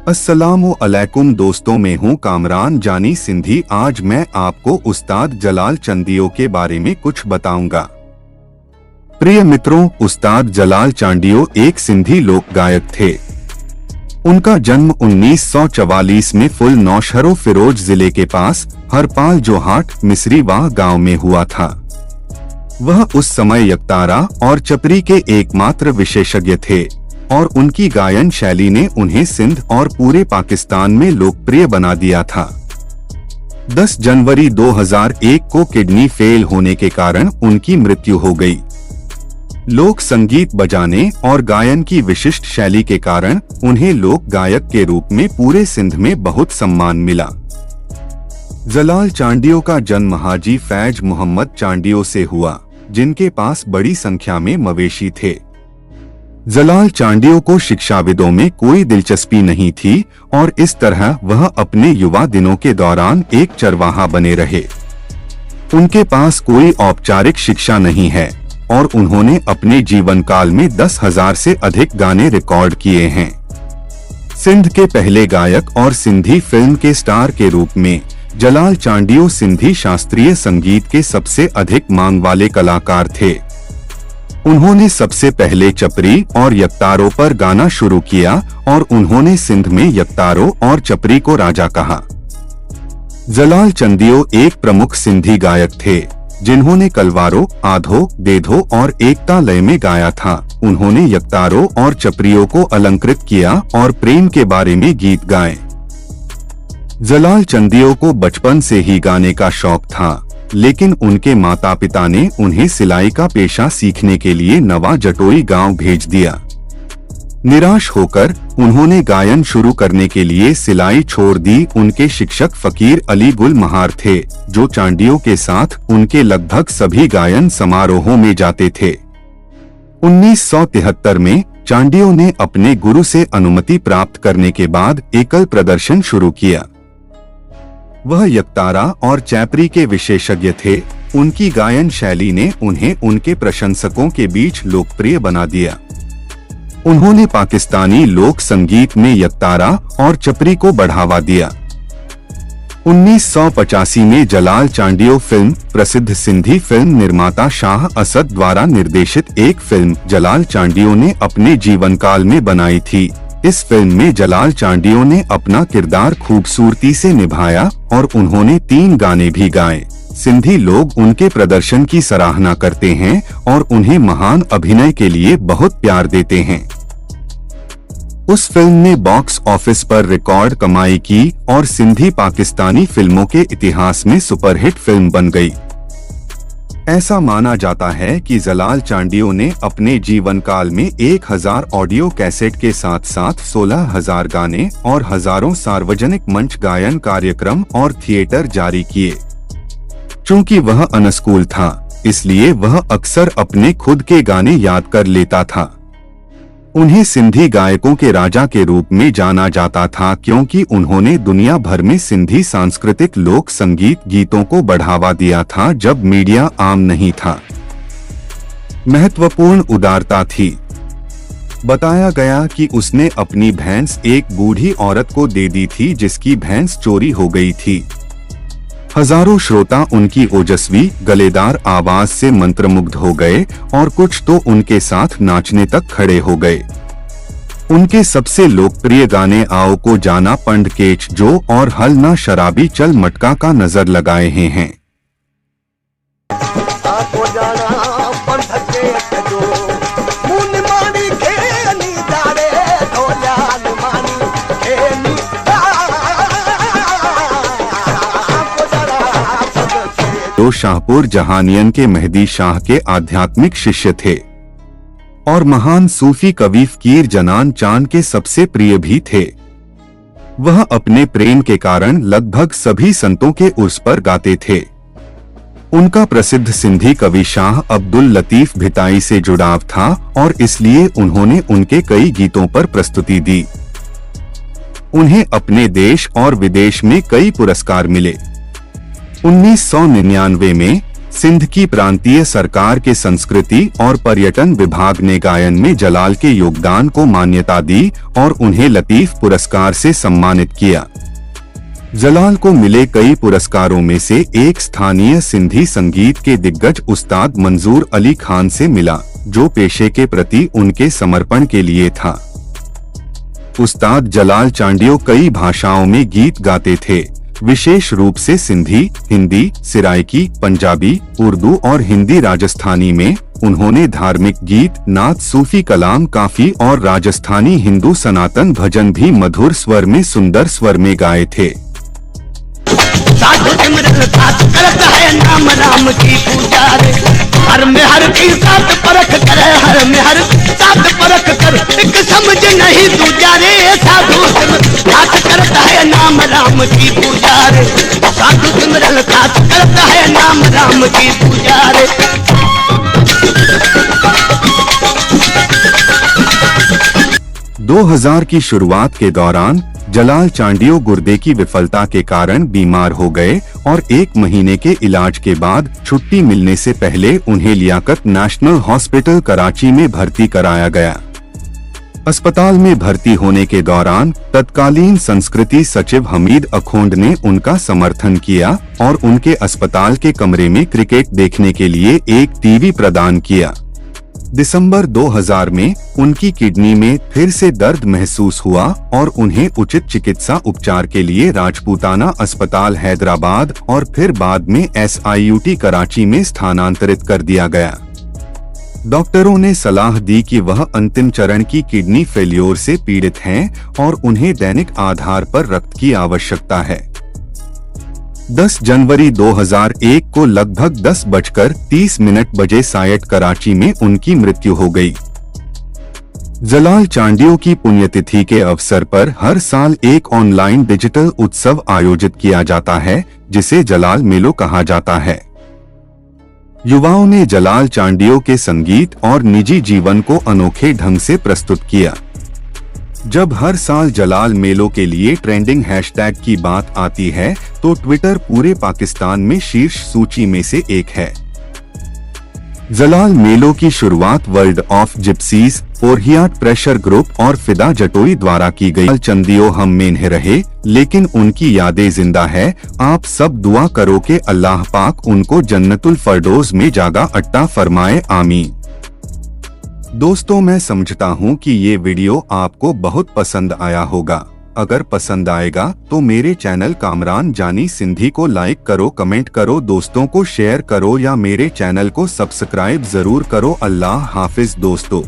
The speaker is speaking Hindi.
अस्सलामु अलैकुम दोस्तों, मैं हूँ कामरान जानी सिंधी। आज मैं आपको उस्ताद जलाल चांडियो के बारे में कुछ बताऊंगा। प्रिय मित्रों, उस्ताद जलाल चांडियो एक सिंधी लोक गायक थे। उनका जन्म 1944 में फुल नौशहरों फिरोज जिले के पास हरपाल जोहाट मिसरीवाह गांव में हुआ था। वह उस समय यकतारा और चपरी के एकमात्र विशेषज्ञ थे और उनकी गायन शैली ने उन्हें सिंध और पूरे पाकिस्तान में लोकप्रिय बना दिया था। 10 जनवरी 2001 को किडनी फेल होने के कारण उनकी मृत्यु हो गई। लोक संगीत बजाने और गायन की विशिष्ट शैली के कारण उन्हें लोक गायक के रूप में पूरे सिंध में बहुत सम्मान मिला। जलाल चांडियो का जन्म हाजी फैज मोहम्मद चांडियो से हुआ, जिनके पास बड़ी संख्या में मवेशी थे। जलाल चांडियो को शिक्षाविदों में कोई दिलचस्पी नहीं थी और इस तरह वह अपने युवा दिनों के दौरान एक चरवाहा बने रहे। उनके पास कोई औपचारिक शिक्षा नहीं है और उन्होंने अपने जीवन काल में 10,000 से अधिक गाने रिकॉर्ड किए हैं। सिंध के पहले गायक और सिंधी फिल्म के स्टार के रूप में जलाल चांडियो सिंधी शास्त्रीय संगीत के सबसे अधिक मांग वाले कलाकार थे। उन्होंने सबसे पहले चपरी और यकतारों पर गाना शुरू किया और उन्होंने सिंध में यकतारों और चपरी को राजा कहा। जलाल चांडियो एक प्रमुख सिंधी गायक थे जिन्होंने कलवारों, आधो, देधो और एकता लय में गाया था। उन्होंने यकतारों और चपरियों को अलंकृत किया और प्रेम के बारे में गीत गाए। जलाल चांडियो को बचपन से ही गाने का शौक था, लेकिन उनके माता पिता ने उन्हें सिलाई का पेशा सीखने के लिए नवा जटोई गांव भेज दिया। निराश होकर उन्होंने गायन शुरू करने के लिए सिलाई छोड़ दी। उनके शिक्षक फकीर अली गुल महार थे, जो चांडियो के साथ उनके लगभग सभी गायन समारोहों में जाते थे। 1973 में चांडियो ने अपने गुरु से अनुमति प्राप्त करने के बाद एकल प्रदर्शन शुरू किया। वह यकतारा और चैपरी के विशेषज्ञ थे। उनकी गायन शैली ने उन्हें उनके प्रशंसकों के बीच लोकप्रिय बना दिया। उन्होंने पाकिस्तानी लोक संगीत में यकतारा और चपरी को बढ़ावा दिया। 1985 में जलाल चांडियो फिल्म प्रसिद्ध सिंधी फिल्म निर्माता शाह असद द्वारा निर्देशित एक फिल्म जलाल चांडियो ने अपने जीवन काल में बनाई थी। इस फिल्म में जलाल चांडियो ने अपना किरदार खूबसूरती से निभाया और उन्होंने 3 गाने भी गाए। सिंधी लोग उनके प्रदर्शन की सराहना करते हैं और उन्हें महान अभिनय के लिए बहुत प्यार देते हैं। उस फिल्म ने बॉक्स ऑफिस पर रिकॉर्ड कमाई की और सिंधी पाकिस्तानी फिल्मों के इतिहास में सुपरहिट फिल्म बन गई। ऐसा माना जाता है कि जलाल चांडियो ने अपने जीवन काल में 1000 ऑडियो कैसेट के साथ साथ 16,000 गाने और हजारों सार्वजनिक मंच गायन कार्यक्रम और थिएटर जारी किए। चूंकि वह अनस्कूल था, इसलिए वह अक्सर अपने खुद के गाने याद कर लेता था। उन्हें सिंधी गायकों के राजा के रूप में जाना जाता था क्योंकि उन्होंने दुनिया भर में सिंधी सांस्कृतिक लोक संगीत गीतों को बढ़ावा दिया था जब मीडिया आम नहीं था। महत्वपूर्ण उदारता थी। बताया गया कि उसने अपनी भैंस एक बूढ़ी औरत को दे दी थी जिसकी भैंस चोरी हो गई थी। हजारों श्रोता उनकी ओजस्वी गलेदार आवाज से मंत्रमुग्ध हो गए और कुछ तो उनके साथ नाचने तक खड़े हो गए। उनके सबसे लोकप्रिय गाने आओ को जाना पंड केच जो और हल ना शराबी चल मटका का नजर लगाए हैं। तो शाहपुर जहानियन के मेहदी शाह के आध्यात्मिक शिष्य थे और महान सूफी कवि फकीर जनान चांद के सबसे प्रिय भी थे। वह अपने प्रेम के कारण लगभग सभी संतों के उर्स पर गाते थे। उनका प्रसिद्ध सिंधी कवि शाह अब्दुल लतीफ भिताई से जुड़ाव था और इसलिए उन्होंने उनके कई गीतों पर प्रस्तुति दी। उन्हें अपने देश और विदेश में कई पुरस्कार मिले। 1999 में सिंध की प्रांतीय सरकार के संस्कृति और पर्यटन विभाग ने गायन में जलाल के योगदान को मान्यता दी और उन्हें लतीफ पुरस्कार से सम्मानित किया। जलाल को मिले कई पुरस्कारों में से एक स्थानीय सिंधी संगीत के दिग्गज उस्ताद मंजूर अली खान से मिला, जो पेशे के प्रति उनके समर्पण के लिए था। उस्ताद जलाल चांडियो कई भाषाओं में गीत गाते थे, विशेष रूप से सिंधी, हिंदी, सिराइकी, पंजाबी, उर्दू और हिंदी। राजस्थानी में उन्होंने धार्मिक गीत, नात, सूफी कलाम, काफी और राजस्थानी हिंदू सनातन भजन भी मधुर स्वर में, सुंदर स्वर में गाए थे। साधु सिमरन साथ करत है नाम राम की पूजा रे, हर में हर की साथ परख करे, हर में हर साथ परख कर, एक समझ नहीं दूजा रे। साधु सिमरन साथ करत है नाम राम की पूजा रे, साधु सिमरन साथ करत है नाम राम की पूजा रे। 2000 की शुरुआत के दौरान जलाल चांडियो गुर्दे की विफलता के कारण बीमार हो गए और 1 महीने के इलाज के बाद छुट्टी मिलने से पहले उन्हें लियाकत नेशनल हॉस्पिटल कराची में भर्ती कराया गया। अस्पताल में भर्ती होने के दौरान तत्कालीन संस्कृति सचिव हमीद अखोंड ने उनका समर्थन किया और उनके अस्पताल के कमरे में क्रिकेट देखने के लिए एक टीवी प्रदान किया। दिसंबर 2000 में उनकी किडनी में फिर से दर्द महसूस हुआ और उन्हें उचित चिकित्सा उपचार के लिए राजपूताना अस्पताल हैदराबाद और फिर बाद में SIUT कराची में स्थानांतरित कर दिया गया। डॉक्टरों ने सलाह दी कि वह अंतिम चरण की किडनी फेल्योर से पीड़ित हैं और उन्हें दैनिक आधार पर रक्त की आवश्यकता है। 10 जनवरी 2001 को लगभग 10:30 बजे सायट कराची में उनकी मृत्यु हो गई। जलाल चांडियो की पुण्यतिथि के अवसर पर हर साल एक ऑनलाइन डिजिटल उत्सव आयोजित किया जाता है, जिसे जलाल मेलो कहा जाता है। युवाओं ने जलाल चांडियो के संगीत और निजी जीवन को अनोखे ढंग से प्रस्तुत किया। जब हर साल जलाल मेलो के लिए ट्रेंडिंग हैशटैग की बात आती है तो ट्विटर पूरे पाकिस्तान में शीर्ष सूची में से एक है। जलाल मेलो की शुरुआत वर्ल्ड ऑफ जिप्सीज, ओरहियाट प्रेशर ग्रुप और फिदा जटोई द्वारा की गई। चंदियो हम में नहीं रहे, लेकिन उनकी यादें जिंदा है। आप सब दुआ करो कि अल्लाह पाक उनको जन्नतुल फरदौस में जागा अट्टा फरमाए, आमीन। दोस्तों, मैं समझता हूँ कि ये वीडियो आपको बहुत पसंद आया होगा। अगर पसंद आएगा तो मेरे चैनल कामरान जानी सिंधी को लाइक करो, कमेंट करो, दोस्तों को शेयर करो या मेरे चैनल को सब्सक्राइब जरूर करो। अल्लाह हाफिज दोस्तों।